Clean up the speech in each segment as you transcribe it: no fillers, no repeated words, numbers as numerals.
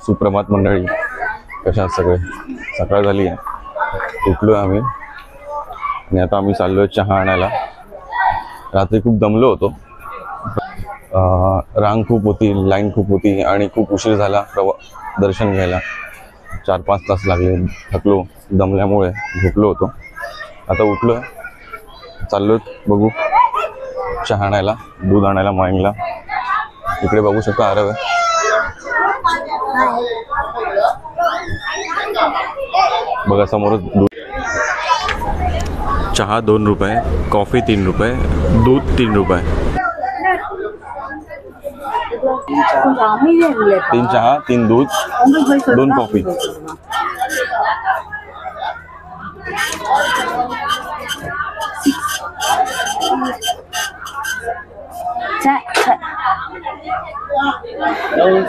सुप्रभात मंडळी, कशा सगळे? सकाळ झाली आहे, उठलो आम्ही आणि आता आम्ही चाललोय चहा आणायला. रात्री खूप दमलो होतो, रांग खूप होती, लाईन खूप होती आणि खूप उशीर झाला दर्शन घ्यायला. 4-5 तास लागले. थकलो, दमल्यामुळे झोपलो होतो. आता उठलोय, चाललोय बघू चहा आणायला, दूध आणायला मॉर्निंगला. इकडे बघू शकता आरव आहे. बघा समोरच दूध. चहा 2 रुपये, कॉफी 3 रुपये, दूध 3 रुपये. 3 चहा, 3 दूध, 2 कॉफी.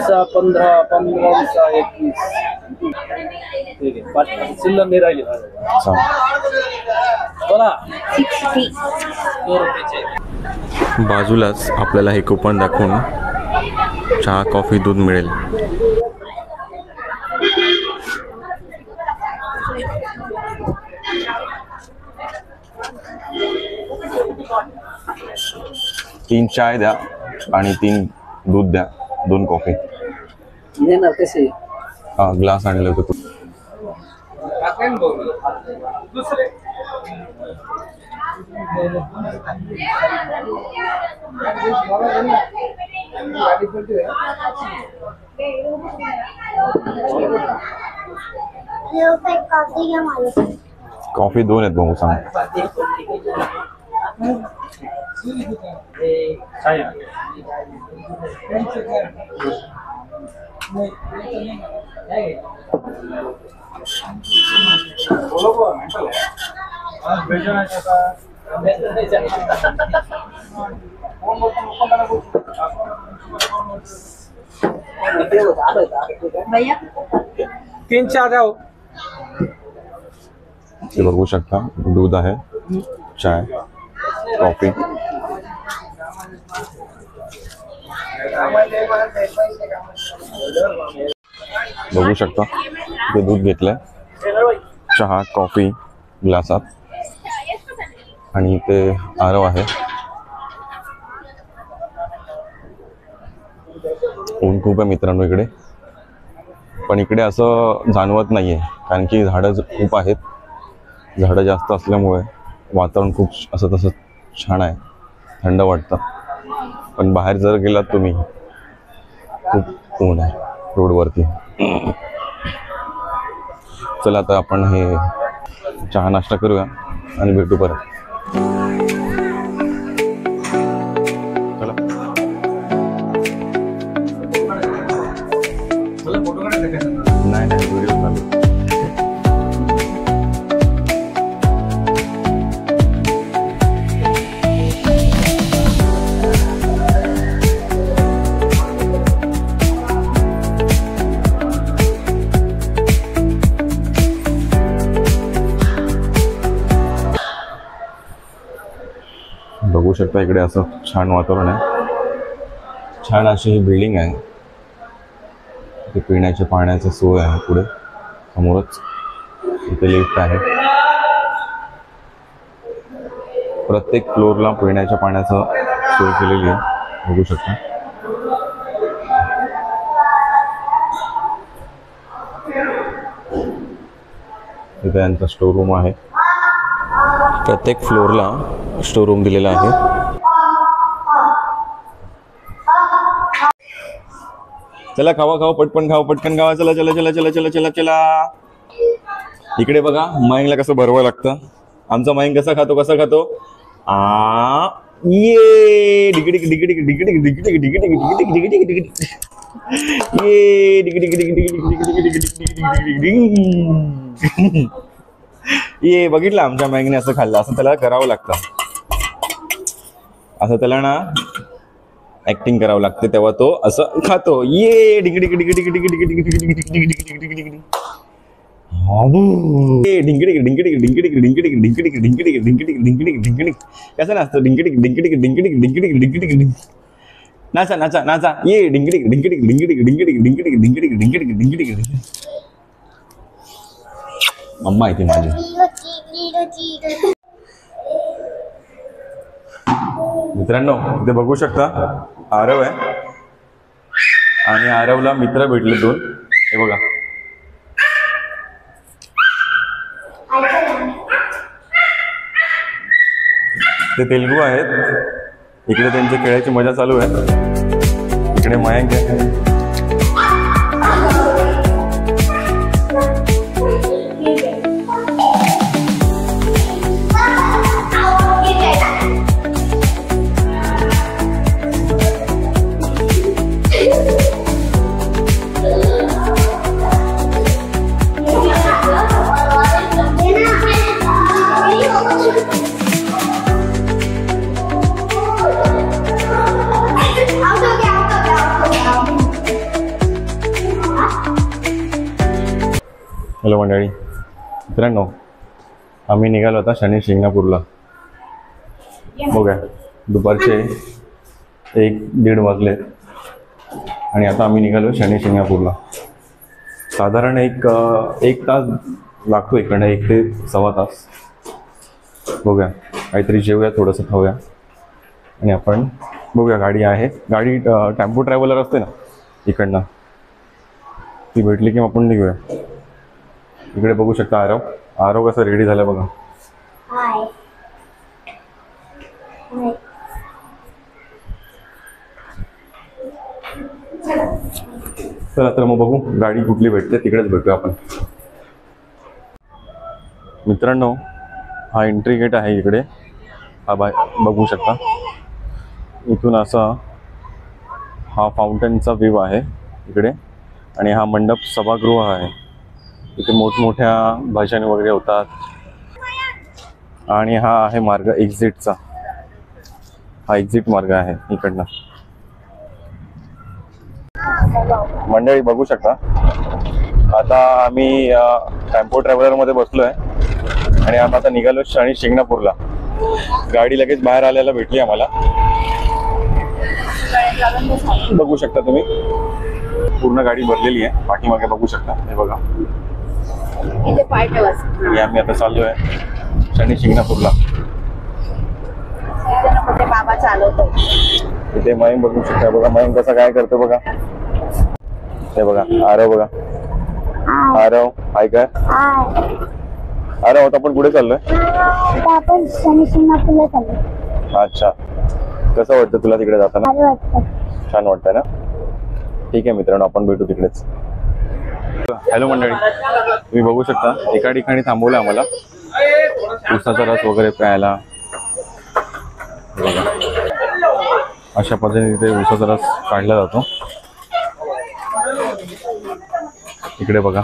सा 15, 15 21. ठीक आहे, चिल्लर नाही राहिली. बोला. बाजूलाच आपल्याला हे कुपन दाखवून चहा, कॉफी, दूध मिळेल. तीन चाय द्या आणि 3 दूध द्या, 2 कॉफी. कसे हा ग्लास आणले होते तू. कॉफी 2 आहेत बघू सांग. भैया 3 चहा द्या. हे बघू शकता, दूध आहे, चाय, कॉफी. बघू शकता ते दूध घेतलंय, चहा, कॉफी ग्लासात आणि ते आरव आहे. ऊन खूप आहे मित्रांनो इकडे, पण इकडे असं जाणवत नाहीये कारण की झाडं खूप आहेत. झाडं जास्त असल्यामुळे वातावरण खूप असं तसं छान आहे, थंड वाटतं. पण बाहेर जर गेलात तुम्ही खूप ऊन आहे रोडवरती. चला आता आपण हे चहा नाश्ता करूया आणि भेटू परत. चला. नाही व्हिडिओ चालू. बघू शकता इकडे असं छान वातावरण आहे. छान अशी ही बिल्डिंग आहे. इथे पिण्याच्या पाण्याची सोय आहे. पुढे समोरच इथे लिफ्ट आहे. प्रत्येक फ्लोअरला पिण्याच्या पाण्याचं सोय केलेली आहे, बघू शकता. इथे यांचा स्टोर रूम आहे. प्रत्येक फ्लोअरला स्टोर रूम दिलेला आहे. चला खावा खावा, पटपण खावा, पटकन खावा. चला चला चला चला चला चला चला. इकडे बघा मयंकला कसं भरवावं लागतं. आमचा मयंक कसा खातो, कसा खातो? ये डिगडी डिगडी डिगडी डिगडी डिगडी डिगडी डिगडी डिगडी ये डिगडी डिगडी डिगडी डिगडी डिगडी. ये बघितलं आमच्या मयंकने असं खाल्लं. असं त्याला करावं लागतं. असं त्याला ना ऍक्टिंग करावं लागते, तेव्हा तो असं खातो. ये डिगडी डिगडी डिगडी डिगडी डिगडी डिगडी डिगडी डिगडी डिगडी. डिंगडी डिंगडी डिंगडी डिंगडी डिंगडी डिंगडी डिंगडी डिंगडी डिंगडी. कसं नसतं डिंगडी डिंगडी डिंगडी डिंगडी डिंगडी. नाचा नाचा नाचा ये डिंगडी डिंगडी डिंगडी डिंगडी डिंगडी डिंगडी डिंगडी डिंगडी. मम्मा येते माझी. मित्रांनो इथे बघू शकता आरव आहे आणि आरवला मित्र भेटले 2. हे बघा ते तेलुगू आहेत. इकडे त्यांची खेळायची मजा चालू आहे. इकडे मयांक आहे. हॅलो मंडळी, मित्रांनो आम्ही निघालो आता शनी शिंगणापूरला. बघा दुपारचे 1-1:30 वाजले आणि आता आम्ही निघालो शनी शिंगणापूरला. साधारण एक तास लागतो इकडनं, 1 ते सव्वा तास. बघूया काहीतरी जेवूया, थोडंसं खाऊया आणि आपण बघूया. गाडी आहे, गाडी टेम्पो ट्रॅव्हलर असते ना इकडनं, ती भेटली की आपण निघूया. इकडे बघू शकता आरव कसं रेडी झालं बघा. चला तर मग बघू गाडी कुठली भेटते, तिकडेच भेटूया आपण. मित्रांनो हा एंट्री गेट आहे इकडे. हा बघू शकता. इथून असा हा फाउंटनचा व्ह्यू आहे इकडे आणि हा मंडप सभागृह आहे. इथे मोठमोठ्या भाषण वगैरे होतात आणि हा आहे मार्ग एक्झिटचा. हा एक्झिट मार्ग आहे इकडनं. मंडळी बघू शकता आता आम्ही टेम्पो ट्रॅव्हलर मध्ये बसलोय आणि आम्ही आता निघालो शनी शिंगणापूरला. गाडी लगेच बाहेर आल्याला भेटली आम्हाला. बघू शकता तुम्ही पूर्ण गाडी भरलेली आहे. पाठीमागे बघू शकता, हे बघा. आम्ही आता चाललोय शनी शिंगणापूरला. बाबा चालवतो. इथे मयंक बघू शकता. बघा मयंक कसा काय करतो बघा. हे बघा आरव बघा. आरव हाय काय. आरव आता आपण कुठे चाललोय. आपण शनी शिंगणापूरला चाललोय. अच्छा, कसं वाटतं तुला तिकडे जाताना. छान वाटतंय ना. ठीक आहे मित्रांनो, आपण भेटू तिकडेच. हॅलो मंडळी, तुम्ही बघू शकता एका ठिकाणी थांबवलं आम्हाला उसाचा रस वगैरे प्यायला. अशा पद्धतीने इथे उसाचा रस काढला जातो. इकडे बघा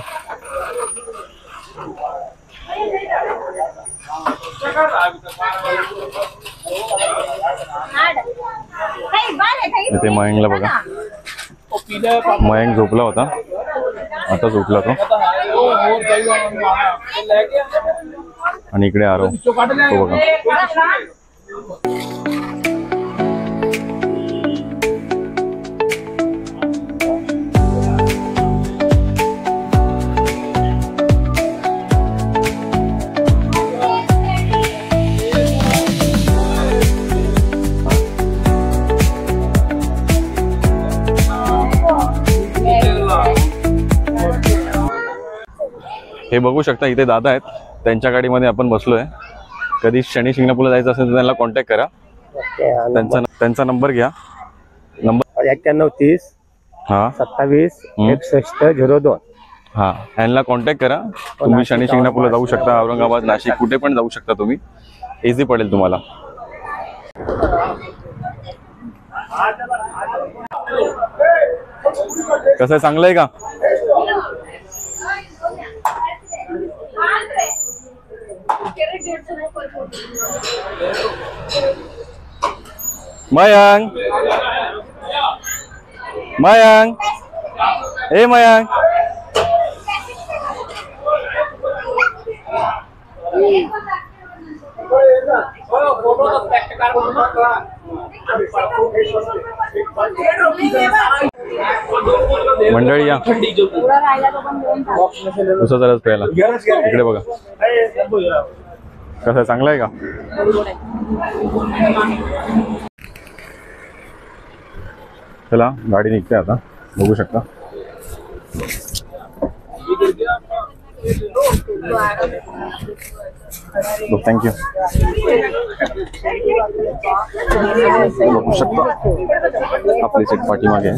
इथे मयंकला बघा. मयंक झोपला होता, आताच उठला तो. आणि इकडे आरव तो बघा. हे बघू शकता इथे दादा आहेत, त्यांच्या गाडीमध्ये आपण बसलोय. कधी शनी शिंगणापूरला जायचं असेल तर त्यांना कॉन्टॅक्ट करा. त्यांचा नंबर घ्या. नंबर 9130 27 61 02. हा, यांना कॉन्टॅक्ट करा. तुम्ही शनी शिंगणापूरला जाऊ शकता. औरंगाबाद, नाशिक कुठे पण जाऊ शकता तुम्ही. इझी पडेल तुम्हाला. कसं आहे, चांगलं आहे का. मयंक मयंक ए मयंक मंडळी या पुढं राहिला तो पण घेऊन टाक. उसाचा रस प्यायला इकडे बघा कसं आहे, चांगला आहे का? चला गाडी निघते आता बघू शकता. थँक्यू. बघू शकता आपली सीट पाठीमागे आहे.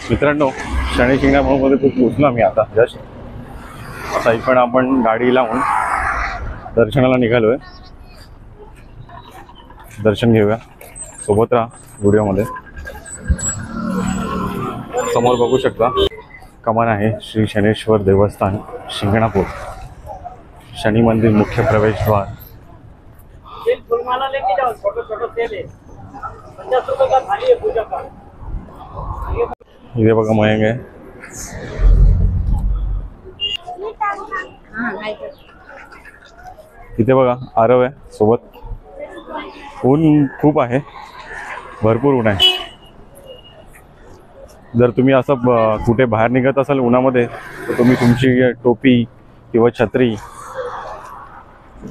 मित्रांनो शनी शिंगणापूरमध्ये खूप पोचलो आम्ही आता जस्ट. आता इकडं आपण गाडी लावून दर्शनाला निघालोय. दर्शन घेऊया, सोबत राहा व्हिडिओमध्ये. समोर बघू शकता कमान आहे श्री शनेश्वर देवस्थान शिंगणापूर. शनी मंदिर मुख्य प्रवेशद्वार. इथे बघा मयंग आहे. इथे बघा आरव आहे सोबत. ऊन खूप आहे, भरपूर ऊन आहे. जर तुम्ही असं कुठे बाहेर निघत असाल उन्हामध्ये तर तुम्ही तुमची टोपी किंवा छत्री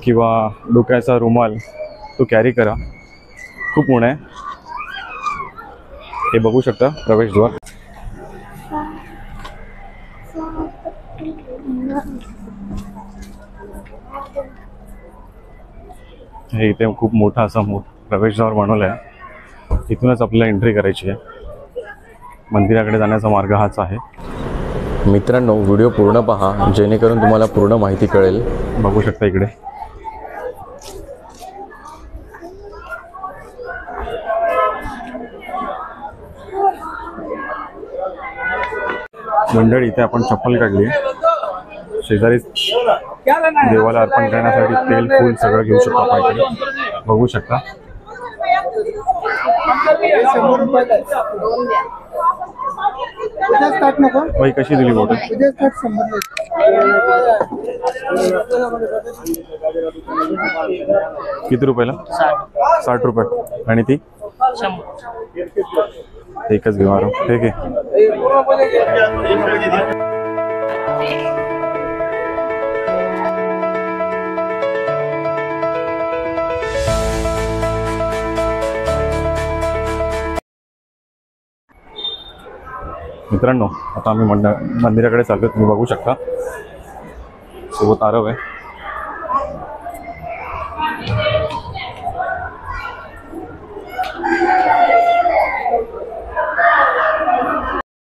किंवा डोक्याचा रुमाल तो कॅरी करा. खूप ऊन आहे. हे बघू शकता प्रवेशद्वार. हे इथे खूप मोठा असा प्रवेशद्वार बनवला आहे. इथूनच आपल्याला एंट्री करायची आहे. मंदिराकडे जाण्याचा मार्ग हाच आहे. मित्रांनो व्हिडिओ पूर्ण पहा जेणेकरून तुम्हाला पूर्ण माहिती कळेल. बघू शकता इकडे मंडळी. इथे आपण चप्पल काढली. शेजारी देवाला अर्पण करण्यासाठी तेल फूल सगळं घेऊ शकतो आपण इकडे. बघू शकता. बाई कशी दिली बॉटल? किती रुपयाला? 60 रुपये. आणि ती एकच घेऊ. ठीक आहे. मित्रांनो आता आम्ही मंदिराकडे चाललो. तुम्ही बघू शकता सोबत आरव आहे.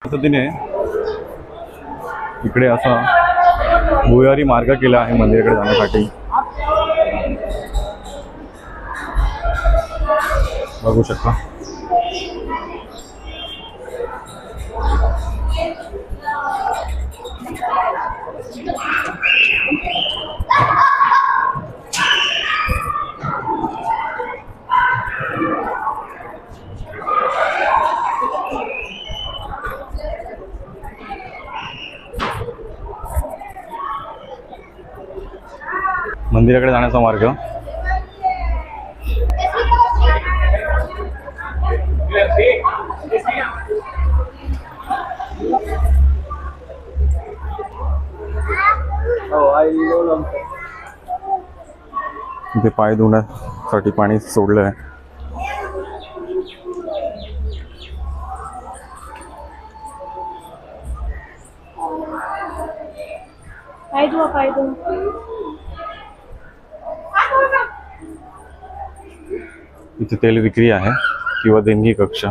पद्धतीने इकडे असा भुयारी मार्ग केला आहे मंदिराकडे जाण्यासाठी. बघू शकता. मंदिराकडे जाण्याचा मार्ग. इथे पाय धुण्यासाठी पाणी सोडलं आहे. इथे तेल विक्री आहे किंवा देणगी कक्ष.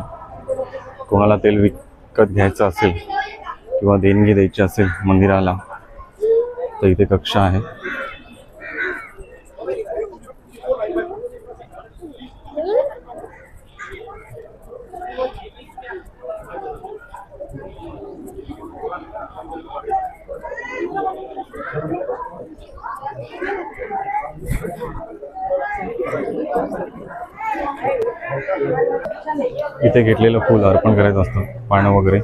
कोणाला तेल विकत घ्यायचं असेल किंवा देणगी द्यायची असेल मंदिराला तर इथे कक्ष आहे. इथे घेतलेलं फूल अर्पण करायचं असतं. पानं वगैरे,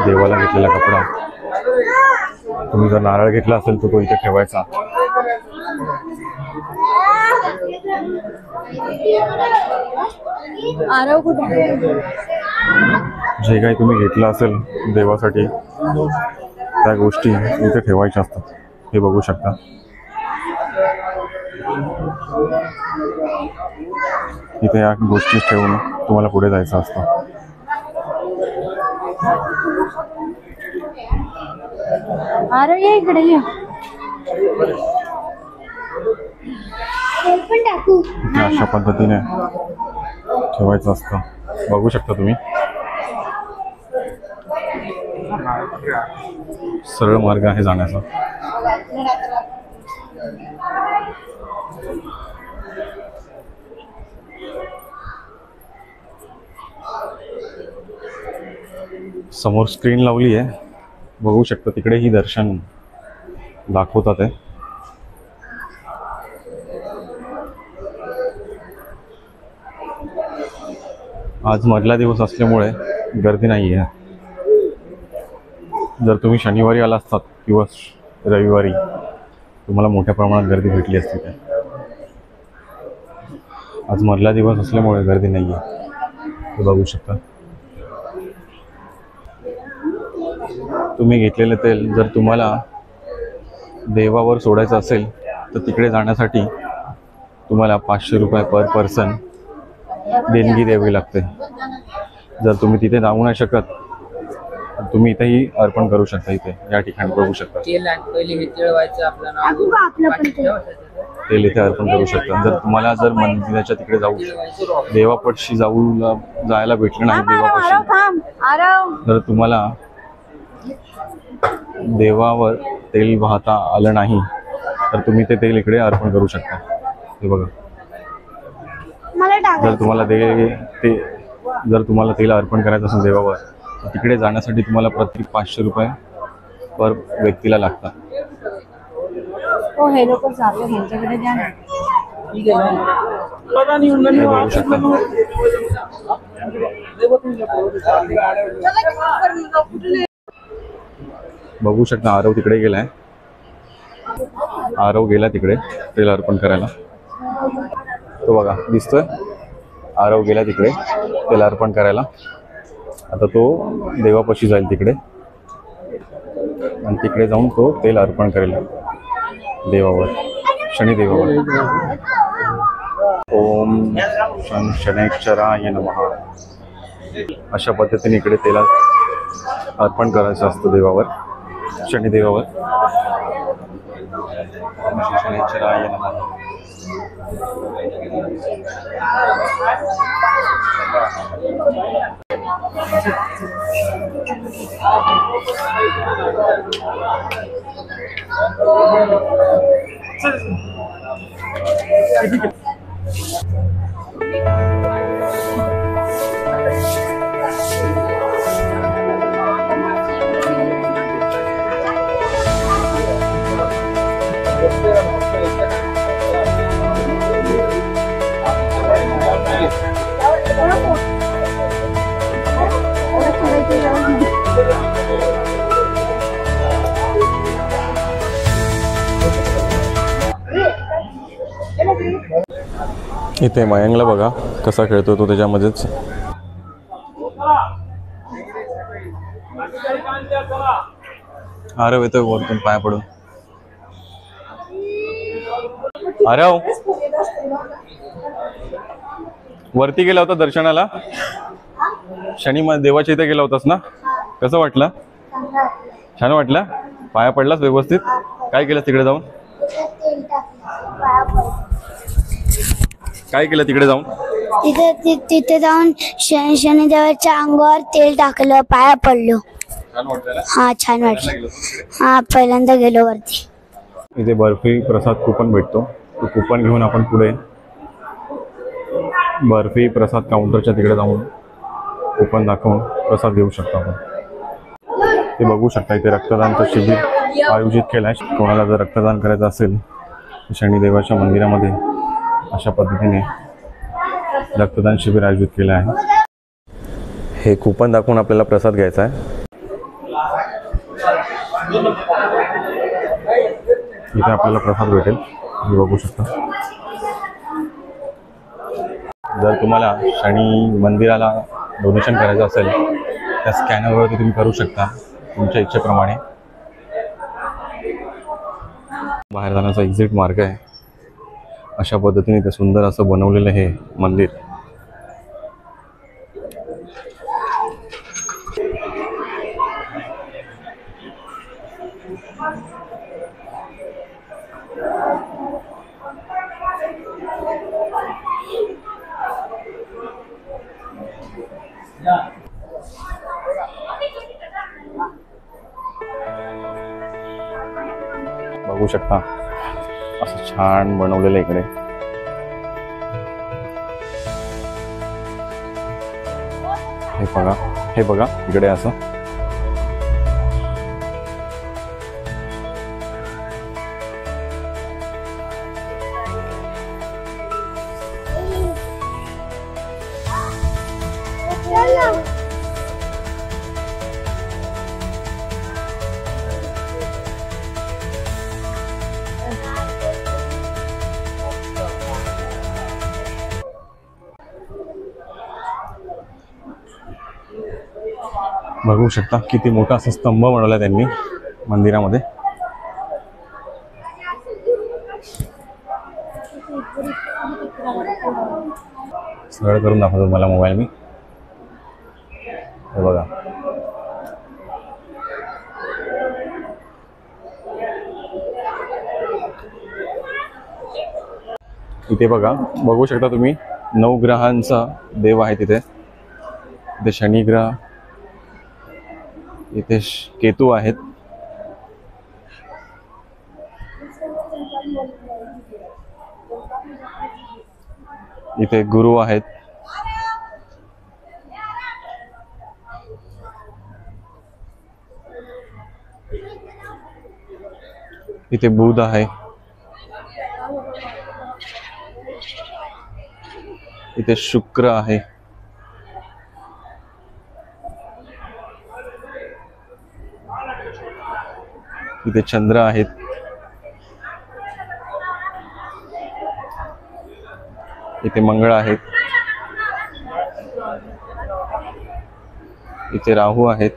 देवाला घेतलेला कपडा. तुम्ही जर नारळ घेतला असेल तर तो इथे ठेवायचा. आरव कुठे आहे? जे काही तुम्ही घेतलं असेल देवासाठी त्या गोष्टी इथे ठेवायच्या असतात. हे बघू शकता. इथे या गोष्टी ठेवून तुम्हाला पुढे जायचं असतं. आरव ये इकडे ये. इथे अशा पद्धतीने ठेवायचं असतं. बघू शकता तुम्ही. सरळ मार्ग आहे जाण्याचा. समोर स्क्रीन लावली आहे, बघू शकता. तिकडेही दर्शन दाखवतात आहे. आज मधला दिवस असल्यामुळे गर्दी नाही आहे. जर तुम्ही शनिवारी आला असतात किंवा रविवारी तुम्हाला मोठ्या प्रमाणात गर्दी भेटली असती. काय आज मधला दिवस असल्यामुळे गर्दी नाही आहे, ते बघू शकता. तुम्ही घेतलेलं तेल जर तुम्हाला देवावर सोडायचं असेल तर तिकडे जाण्यासाठी तुम्हाला 500 रुपये पर पर्सन देणगी द्यावी लागते. जर तुम्ही तिथे जाऊ नाही शकत तर तुम्ही इथेही अर्पण करू शकता. इथे या ठिकाणी बघू शकता. तेल इथे अर्पण करू शकता. जर तुम्हाला जर मंदिराच्या तिकडे जाऊ देवापाशी जायला भेटलं नाही, देवापाशी जर तुम्हाला देवावर तेल वाहता आलं नाही तर तुम्ही ते तेल इकडे अर्पण करू शकता. हे बघा. जर तुम्हाला तेल अर्पण करायचं असेल देवावर तर तिकडे जाण्यासाठी तुम्हाला प्रत्येक 500 रुपये पर व्यक्तीला लागतात. हो हे लोक जातो ह्यांच्याकडे द्या ना. हे बघू शकता. बघू शकता आरव तिकडे गेलाय. आरव गेला तिकडे तेल अर्पण करायला. तो बघा दिसतोय. आरव गेला तिकडे तेल अर्पण करायला. आता तो देवापाशी जाईल तिकडे आणि तिकडे जाऊन तो तेल अर्पण करेल देवावर, शनिदेवावर. ओम शनैश्चराय नमः. अशा पद्धतीने इकडे तेला अर्पण करायचं असतं देवावर, शनिदेवावर. शनैश्चराय नमः. इथे मयंकला बघा कसा खेळतो तो त्याच्यामध्येच. आरव येतोय वरतून पाया पडून. आरव वरती गेला होता दर्शनाला, शनी देवाच्या इथे गेला होतास ना, कसं वाटलं? छान वाटलं. पाया पडलास व्यवस्थित? काय केलं तिकडे जाऊन? काय केलं तिकडे जाऊन? तिथे जाऊन शनिदेवाच्या अंगावर तेल टाकलं, पाया पडलो. छान वाटलं? हा छान वाटलं. हा पहिल्यांदा गेलो वरती. इथे बर्फी प्रसाद कुपन भेटतो. तो कुपन घेऊन आपण पुढे बर्फी प्रसाद काउंटरच्या तिकडे जाऊन कुपन दाखवून प्रसाद घेऊ शकतो आपण. ते बघू शकता. इथे रक्तदानचं शिबिर आयोजित केलं आहे. कोणाला जर रक्तदान करायचं असेल तर शनिदेवाच्या मंदिरामध्ये अशा पद्धतीने रक्तदान शिबिर आयोजित केलं आहे. हे कुपन दाखवून आपल्याला प्रसाद घ्यायचा आहे. इथे आपल्याला प्रसाद भेटेल, हे बघू शकता. जर तुम्हाला शनी मंदिराला डोनेशन करायचं असेल त्या स्कॅनरवरती तुम्ही करू शकता तुमच्या इच्छेप्रमाणे. बाहेर जाण्याचा एक्झिट मार्ग आहे. अशा पद्धतीने ते सुंदर असं बनवलेलं हे मंदिर. बघू शकता असं छान बनवलेलं इकडे. हे बघा इकडे असं बघू शकता किती मोठा असा स्तंभ बनवला त्यांनी मंदिरामध्ये. सरळ करून दाखवतो मला मोबाईल मी. हे बघा इथे बघू शकता तुम्ही 9 ग्रहांचा देव आहे तिथे. इथे शनी ग्रह, इथे केतू आहेत, इथे गुरु आहेत, इथे बुध आहे, इथे शुक्र आहे, इथे चंद्र आहेत, इथे मंगळ आहेत, इथे राहू आहेत,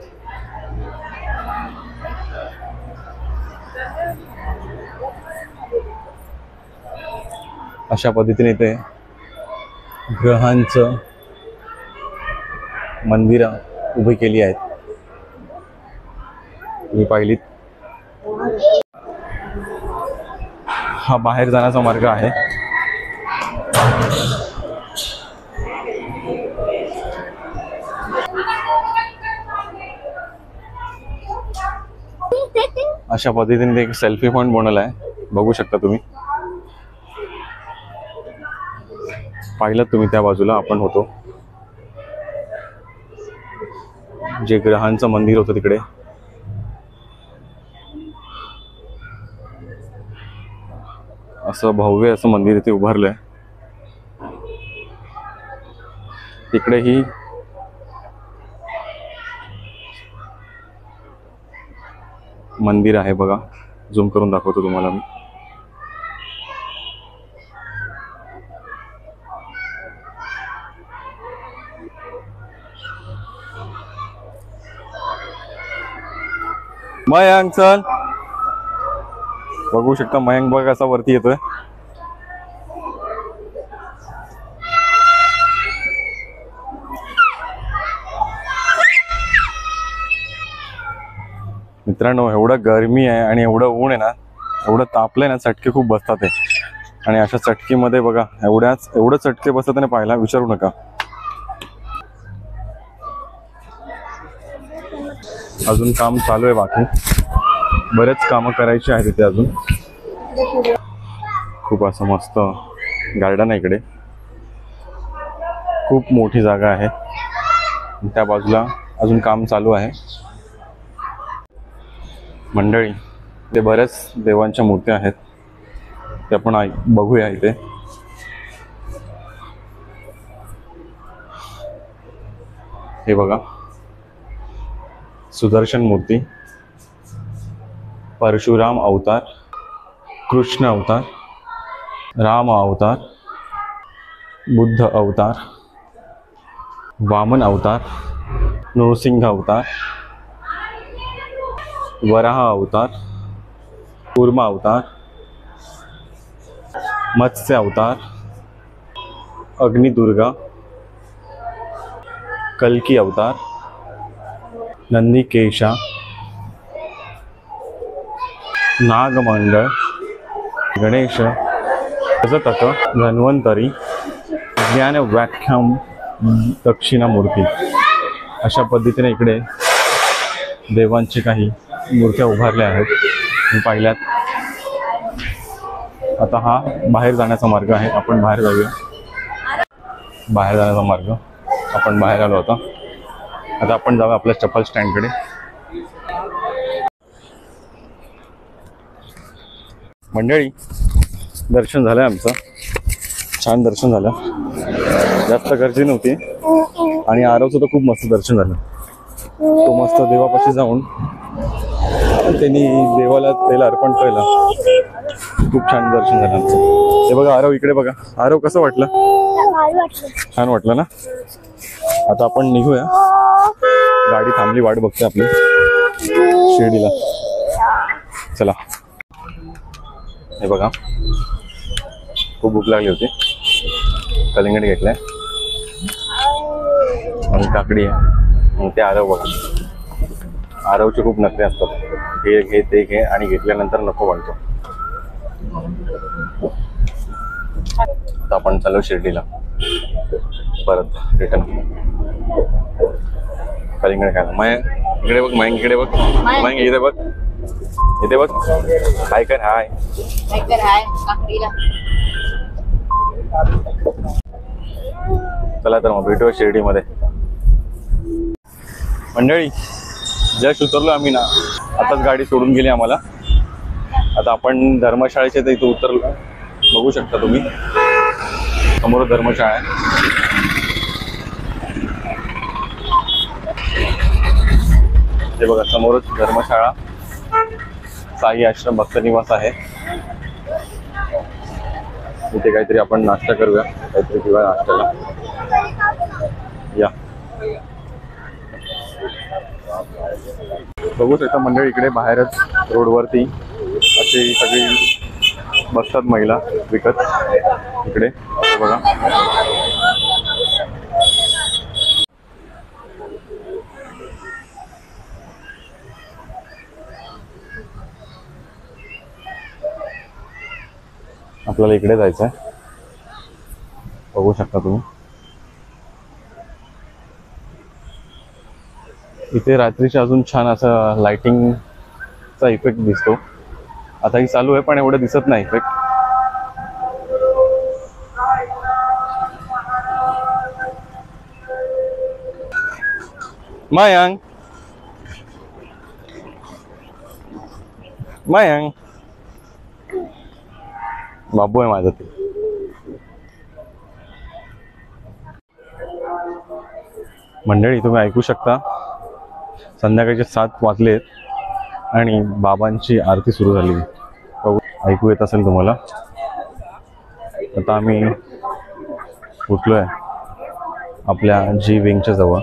अशा पद्धतीने इथे ग्रहांचं मंदिरं उभी केली आहेत. तुम्ही पाहिलीत हा बाहेर जाण्याचा मार्ग आहे. अशा पद्धतीने एक सेल्फी पॉइंट बनवला आहे. बघू शकता तुम्ही. पाहिलं तुम्ही त्या बाजूला आपण होतो जे ग्रहांचं मंदिर होतं तिकडे. असं भव्य असं मंदिर इथे उभारलंय. तिकडेही मंदिर आहे बघा. झूम करून दाखवतो तुम्हाला मी. मयांक चल. बघू शकता मयांक बघ असा वरती येतोय. मित्रांनो एवढं गरमी आहे आणि एवढं ऊन आहे ना, एवढं तापलंय ना, चटके खूप बसतात आहे. आणि अशा चटकीमध्ये बघा एवढं चटके बसतात ना, पाहायला विचारू नका. अजून काम चालू आहे. बाकी बरेच कामं करायची आहेत इथे अजून. खूप असं मस्त गार्डन आहे इकडे. खूप मोठी जागा आहे. त्या बाजूला अजून काम चालू आहे. मंडळी ते बऱ्याच देवांच्या मूर्त्या आहेत, ते आपण बघूया इथे. हे बघा सुदर्शन मूर्ती, परशुराम अवतार, कृष्ण अवतार, राम अवतार, बुद्ध अवतार, वामन अवतार, नृसिंह अवतार, वराह अवतार, कूर्मा अवतार, मत्स्य अवतार, अग्निदुर्गा, कल्की अवतार, नंदीकेशा, नागमंडळ, गणेश, गजतक, धन्वंतरी, ज्ञान व्याख्याम, दक्षिणामूर्ती अशा पद्धतीने इकडे देवांचे काही मूर्त्या उभारल्या आहेत. मी पाहिल्यात. आता हा बाहेर जाण्याचा मार्ग आहे. आपण बाहेर जाऊया. बाहेर जाण्याचा मार्ग आपण बाहेर आलो होता. आता आपण जाऊया आपल्या चप्पल स्टँडकडे. मंडळी, दर्शन झालं आमचं. छान दर्शन झालं. जास्त गर्दी नव्हती आणि आरवचं तर खूप मस्त दर्शन झालं. तो मस्त देवापाशी जाऊन त्यांनी देवाला तेल अर्पण केलं. खूप छान दर्शन झालं आमचं. हे बघा आरव, इकडे बघा. आरव, कसं वाटलं? छान वाटलं ना. आता आपण निघूया. गाडी थांबली, वाट बघते आपली शिर्डीला. चला. हे बघा, खूप भूक लागली होती. कलिंगड घेतलंय आणि काकडी आहे. मग ते आरव बघा. आरवचे खूप नखरे असतात. हे घे, ते घे आणि घेतल्यानंतर नको म्हणतो. आता आपण चालू शिर्डीला परत रिटर्न. कलिंगड खायला. मयंक इकडे बघ. मयंक इकडे बघ. मयंक इथे बघ. इथे बघ. हाय कर. हाय काकडीला. चला तर मग भेटूया शिर्डीमध्ये. मंडळी, जस्ट उतरलो आम्ही ना. आताच गाडी सोडून गेली आम्हाला. आता आपण धर्मशाळेच्या इथे उतरलो. बघू शकता तुम्ही, समोर धर्मशाळा आहे. हे बघा, समोरच धर्मशाळा, साई आश्रम भक्तनिवास आहे. इथे काहीतरी आपण नाश्ता करूया. काहीतरी किंवा नाश्त्याला या. बघू शकता मंडळी, इकडे बाहेरच रोडवरती अशी सगळी बसतात महिला विकत. इकडे बघा. आपल्याला इकडे जायचं आहे. बघू शकता तुम्ही. इथे रात्रीच्या अजून छान असं लाइटिंगचा इफेक्ट दिसतो. आता ही चालू आहे पण एवढं दिसत नाही इफेक्ट. मयंक, मयंक, बाबू आहे माझा. ते मंडळी, तुम्ही ऐकू शकता, संध्याकाळचे 7 वाजलेत आणि बाबांची आरती सुरू झाली. ऐकू येत असेल तुम्हाला. आता आम्ही उठलोय आपल्या जी विंगच्या जवळ.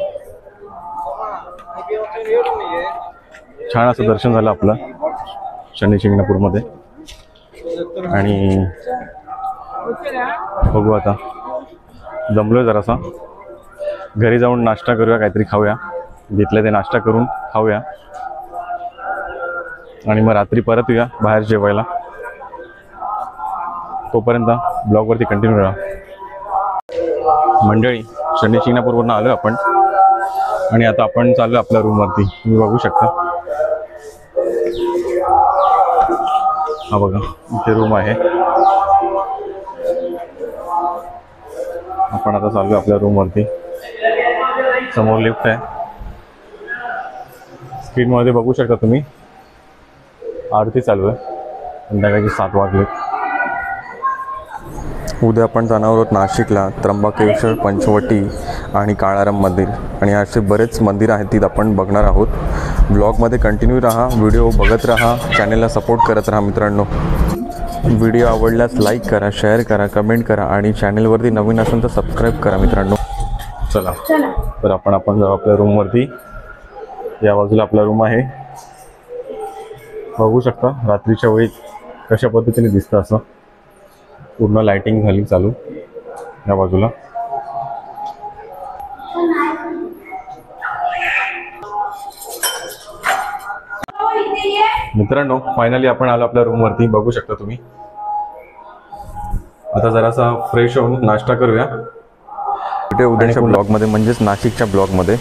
छान असं दर्शन झालं आपलं शनी शिंगणापूरमध्ये. आणि बघू आता, जमलोय जरासा. घरी जाऊन नाश्ता करूया, काहीतरी खाऊया. घेतलं ते नाश्ता करून खाऊया आणि मग रात्री परत येऊया बाहेर जेवायला. तोपर्यंत ब्लॉगवरती कंटिन्यू राहा. मंडळी, शनी शिंगणापूरवरून आलो आपण आणि आता आपण चाललो आपल्या रूमवरती. तुम्ही बघू शकता. हा बघा, इथे रूम आहे. आपण आता चाललो आपल्या रूमवरती. समोर लिफ्ट आहे. स्क्रीनमध्ये बघू शकता तुम्ही, आरती चालू आहे. संध्याकाळची 7 वाजले. उद्या आपण जाणार आहोत नाशिकला, त्र्यंबकेश्वर, पंचवटी आणि काळाराम मंदिर. आणि असे बरेच मंदिर आहेत तिथे आपण बघणार आहोत. ब्लॉगमध्ये कंटिन्यू राहा, व्हिडिओ बघत राहा, चॅनलला सपोर्ट करत राहा मित्रांनो. व्हिडिओ आवडल्यास लाईक करा, शेअर करा, कमेंट करा आणि चॅनलवरती नवीन असेल तर सबस्क्राईब करा मित्रांनो. चला तर आपण जाऊ आपल्या रूमवरती. या बाजूला आपला रूम आहे. बघू शकता रात्रीच्या वेळी कशा पद्धतीने दिसतं. असं पूर्ण लाइटिंग झाली चालू या बाजूला. मित्रांनो फायनली आपण आलो आपल्या रूमवरती. बघू शकता तुम्ही. आता जरासा फ्रेश होऊन नाश्ता करूया. उद्याच्या ब्लॉगमध्ये म्हणजेच नाशिकच्या ब्लॉगमध्ये